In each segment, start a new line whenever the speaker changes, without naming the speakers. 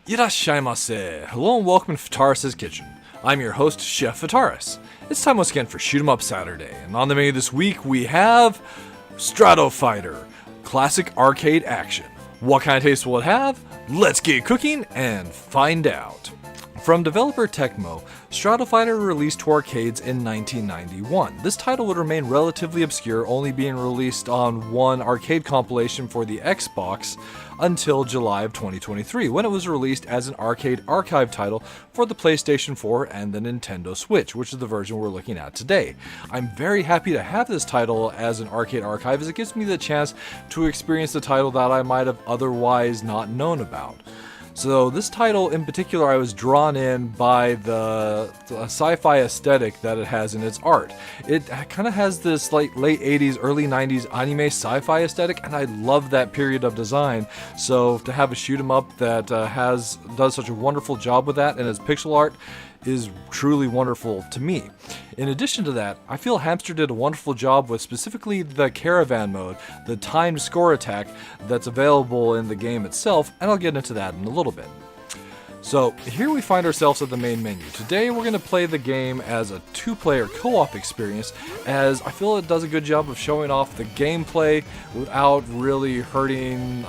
Irashaimase! Hello and welcome to Fataris' Kitchen. I'm your host, Chef Fataris. It's time once again for Shoot 'em Up Saturday, and on the menu this week we have Strato Fighter, classic arcade action. What kind of taste will it have? Let's get cooking and find out. From developer Tecmo, Strato Fighter released to arcades in 1991. This title would remain relatively obscure, only being released on one arcade compilation for the Xbox until July of 2023, when it was released as an arcade archive title for the PlayStation 4 and the Nintendo Switch, which is the version we're looking at today. I'm very happy to have this title as an arcade archive, as it gives me the chance to experience the title that I might have otherwise not known about. So this title in particular, I was drawn in by the sci-fi aesthetic that it has in its art. It kind of has this like late 80s, early 90s anime sci-fi aesthetic, and I love that period of design. So to have a shoot 'em up that does such a wonderful job with that, and its pixel art is truly wonderful to me. In addition to that, I feel Hamster did a wonderful job with specifically the caravan mode, the timed score attack that's available in the game itself, and I'll get into that in a little bit. So here we find ourselves at the main menu. Today we're going to play the game as a two-player co-op experience, as I feel it does a good job of showing off the gameplay without really hurting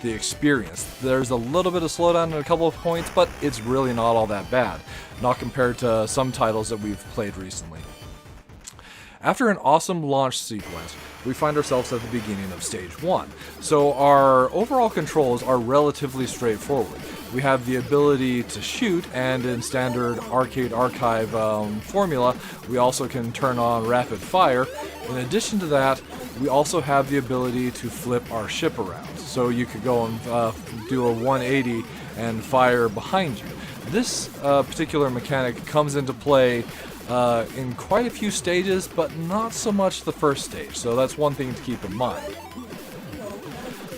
the experience. There's a little bit of slowdown in a couple of points, but it's really not all that bad, not compared to some titles that we've played recently. After an awesome launch sequence, we find ourselves at the beginning of Stage 1. So our overall controls are relatively straightforward. We have the ability to shoot, and in standard arcade archive formula, we also can turn on rapid fire. In addition to that, we also have the ability to flip our ship around. So you could go and do a 180 and fire behind you. This particular mechanic comes into play in quite a few stages, but not so much the first stage, so that's one thing to keep in mind.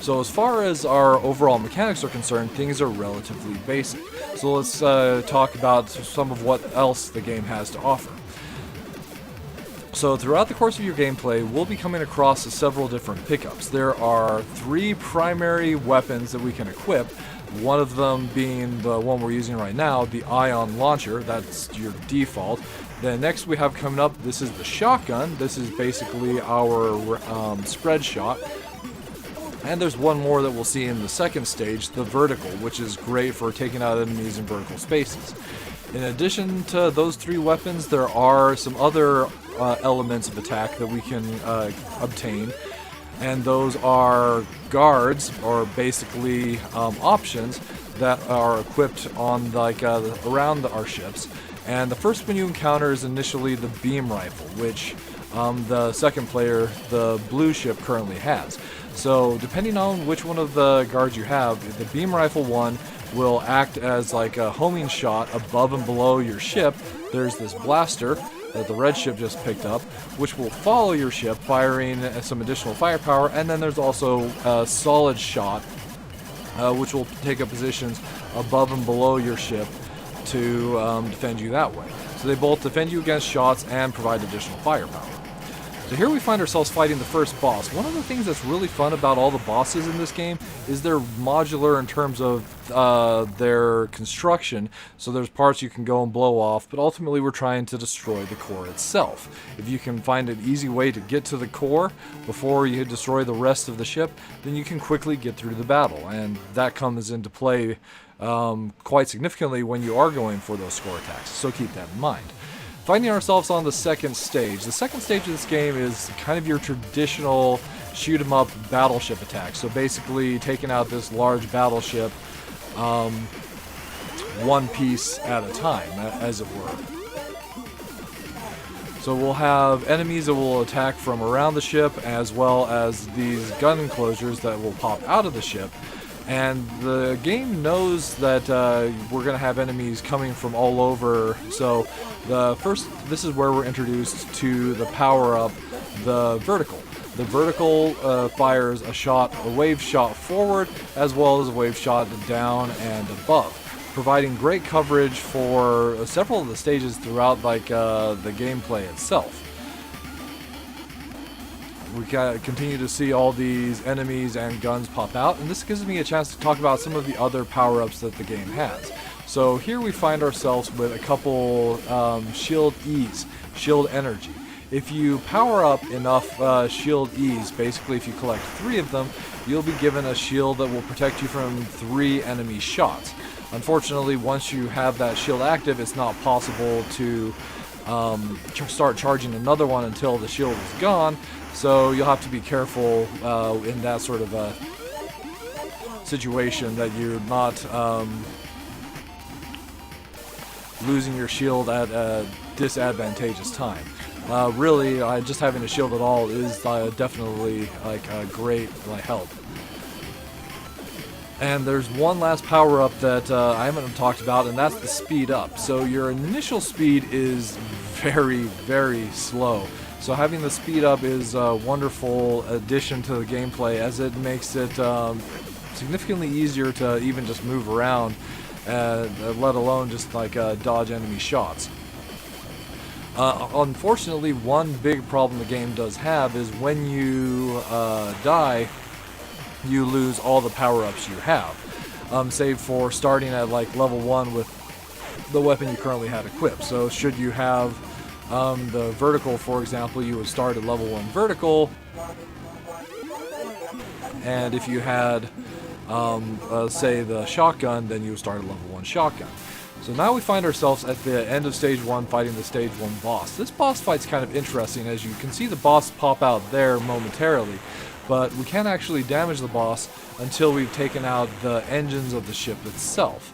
So as far as our overall mechanics are concerned, things are relatively basic. So let's talk about some of what else the game has to offer. So throughout the course of your gameplay, we'll be coming across several different pickups. There are 3 primary weapons that we can equip. One of them being the one we're using right now, the ion launcher. That's your default. Then next we have coming up, this is the shotgun. This is basically our spread shot. And there's one more that we'll see in the second stage, the vertical, which is great for taking out enemies in vertical spaces. In addition to those 3 weapons, there are some other elements of attack that we can obtain. And those are guards, or basically options that are equipped on around our ships. And the first one you encounter is initially the beam rifle, which the second player, the blue ship, currently has. So depending on which one of the guards you have, the beam rifle one will act as like a homing shot above and below your ship. There's this blaster that the red ship just picked up, which will follow your ship, firing some additional firepower. And then there's also a solid shot, which will take up positions above and below your ship to defend you that way. So they both defend you against shots and provide additional firepower. So here we find ourselves fighting the first boss. One of the things that's really fun about all the bosses in this game is they're modular in terms of their construction. So there's parts you can go and blow off, but ultimately we're trying to destroy the core itself. If you can find an easy way to get to the core before you destroy the rest of the ship, then you can quickly get through the battle. And that comes into play quite significantly when you are going for those score attacks. So keep that in mind. Finding ourselves on the second stage. The second stage of this game is kind of your traditional shoot 'em up battleship attack. So basically taking out this large battleship one piece at a time, as it were. So we'll have enemies that will attack from around the ship, as well as these gun enclosures that will pop out of the ship. And the game knows that we're going to have enemies coming from all over. So this is where we're introduced to the power-up, the vertical. The vertical fires a wave shot forward, as well as a wave shot down and above, providing great coverage for several of the stages throughout the gameplay itself. we continue to see all these enemies and guns pop out, and this gives me a chance to talk about some of the other power-ups that the game has. So here we find ourselves with a couple shield E's, shield energy. If you power up enough shield E's, basically if you collect 3 of them, you'll be given a shield that will protect you from 3 enemy shots. Unfortunately, once you have that shield active, it's not possible to start charging another one until the shield is gone, so you'll have to be careful in that sort of a situation that you're not losing your shield at a disadvantageous time. Really, just having a shield at all is definitely like a great help. And there's one last power-up that I haven't talked about, and that's the speed up. So your initial speed is very, very slow. So having the speed up is a wonderful addition to the gameplay, as it makes it significantly easier to even just move around, let alone just dodge enemy shots. Unfortunately, one big problem the game does have is when you die, you lose all the power-ups you have, save for starting at level 1 with the weapon you currently had equipped. So should you have the vertical, for example, you would start at level 1 vertical, and if you had say the shotgun, then you would start at level 1 shotgun. So now we find ourselves at the end of stage 1 fighting the stage 1 boss. This boss fight's kind of interesting, as you can see the boss pop out there momentarily, but we can't actually damage the boss until we've taken out the engines of the ship itself.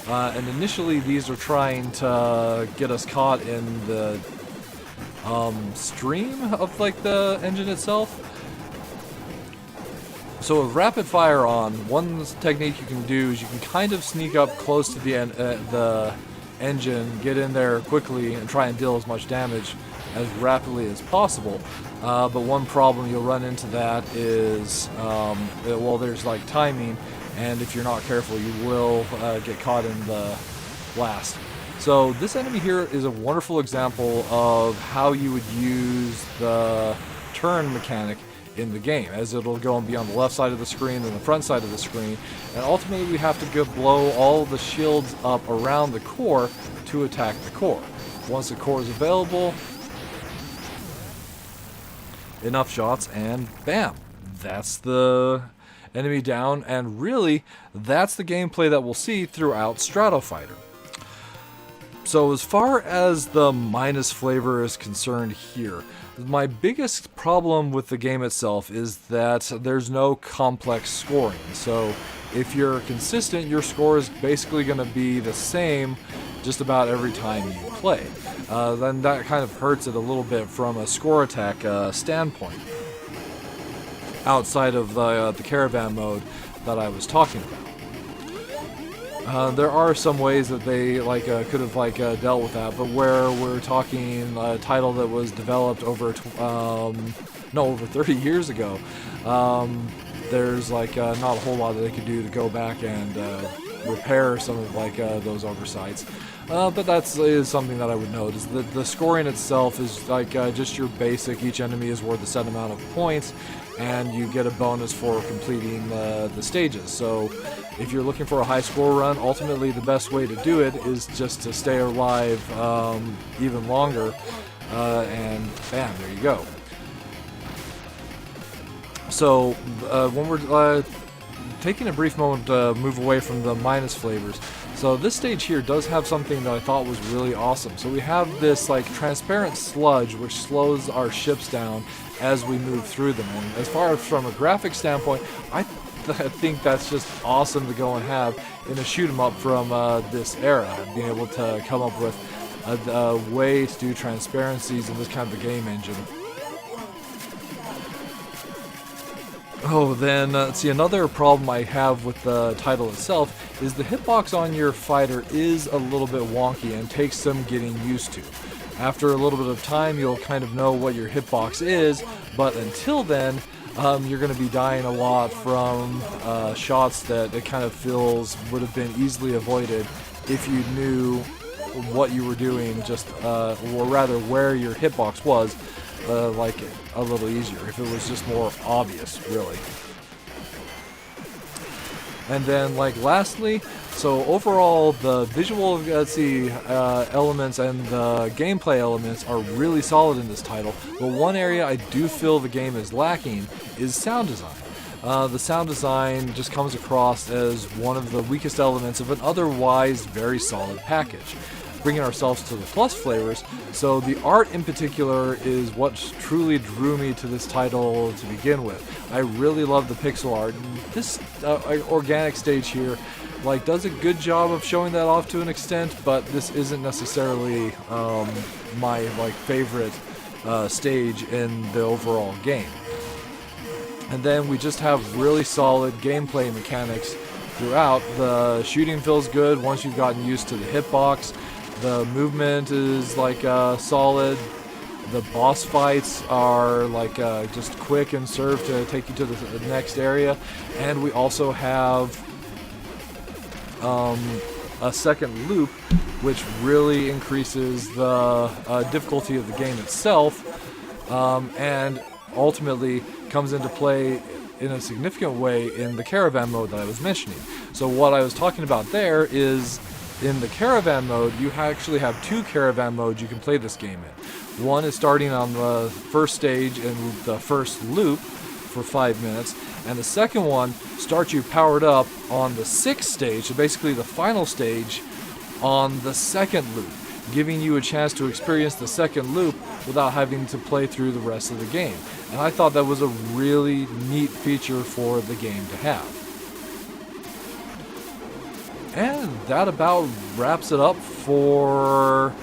And initially these are trying to get us caught in the stream of the engine itself. So with rapid fire on, one technique you can do is you can kind of sneak up close to the engine, get in there quickly, and try and deal as much damage as rapidly as possible. But one problem you'll run into that is, well, there's timing, and if you're not careful, you will get caught in the blast. So this enemy here is a wonderful example of how you would use the turn mechanic in the game, as it'll go and be on the left side of the screen and the front side of the screen, and ultimately we have to blow all the shields up around the core to attack the core. Once the core is available, enough shots, and bam, that's the enemy down, and really that's the gameplay that we'll see throughout Strato Fighter. So as far as the minus flavor is concerned here, my biggest problem with the game itself is that there's no complex scoring. So if you're consistent, your score is basically going to be the same just about every time you play. Then that kind of hurts it a little bit from a score attack standpoint, outside of the caravan mode that I was talking about. There are some ways that they could have dealt with that, but where we're talking a title that was developed over 30 years ago, there's not a whole lot that they could do to go back and repair some of those oversights. But is something that I would note, is that the scoring itself is just your basic. Each enemy is worth a set amount of points, and you get a bonus for completing the stages. So if you're looking for a high score run, ultimately the best way to do it is just to stay alive even longer, and bam, there you go. So when we're taking a brief moment to move away from the minus flavors, so this stage here does have something that I thought was really awesome. So we have this transparent sludge which slows our ships down as we move through them, and as far as from a graphic standpoint, I think that's just awesome to go and have in a shoot 'em up from this era, being able to come up with a way to do transparencies in this kind of a game engine. Oh, then see, another problem I have with the title itself is the hitbox on your fighter is a little bit wonky and takes some getting used to. After a little bit of time, you'll kind of know what your hitbox is, but until then, you're going to be dying a lot from shots that it kind of feels would have been easily avoided if you knew what you were doing, or rather where your hitbox was, like it a little easier, if it was just more obvious, really. And then, like, lastly, so overall, the visual, elements and the gameplay elements are really solid in this title. But one area I do feel the game is lacking is sound design. The sound design just comes across as one of the weakest elements of an otherwise very solid package. Bringing ourselves to the plus flavors, so the art in particular is what truly drew me to this title to begin with. I really love the pixel art, and this organic stage here like does a good job of showing that off to an extent, but this isn't necessarily my like favorite stage in the overall game. And then we just have really solid gameplay mechanics throughout. The shooting feels good once you've gotten used to the hitbox. The movement is like solid. The boss fights are like just quick and serve to take you to the next area. And we also have a second loop, which really increases the difficulty of the game itself, and ultimately comes into play in a significant way in the caravan mode that I was mentioning. So what I was talking about there is, in the caravan mode, you actually have two caravan modes you can play this game in. One is starting on the first stage in the first loop for 5 minutes, and the second one starts you powered up on the sixth stage, so basically the final stage, on the second loop, giving you a chance to experience the second loop without having to play through the rest of the game. And I thought that was a really neat feature for the game to have. And that about wraps it up for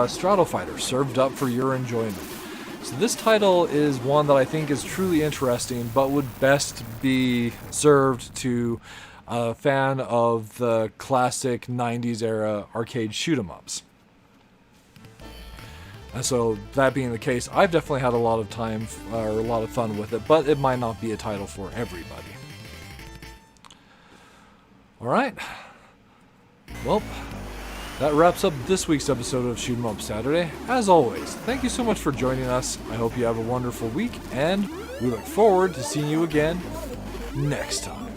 Strato Fighter, served up for your enjoyment. So this title is one that I think is truly interesting, but would best be served to a fan of the classic 90s era arcade shoot-'em-ups. And so, that being the case, I've definitely had a lot of time or a lot of fun with it, but it might not be a title for everybody. Alright, well, that wraps up this week's episode of Shoot 'em Up Saturday. As always, thank you so much for joining us. I hope you have a wonderful week, and we look forward to seeing you again next time.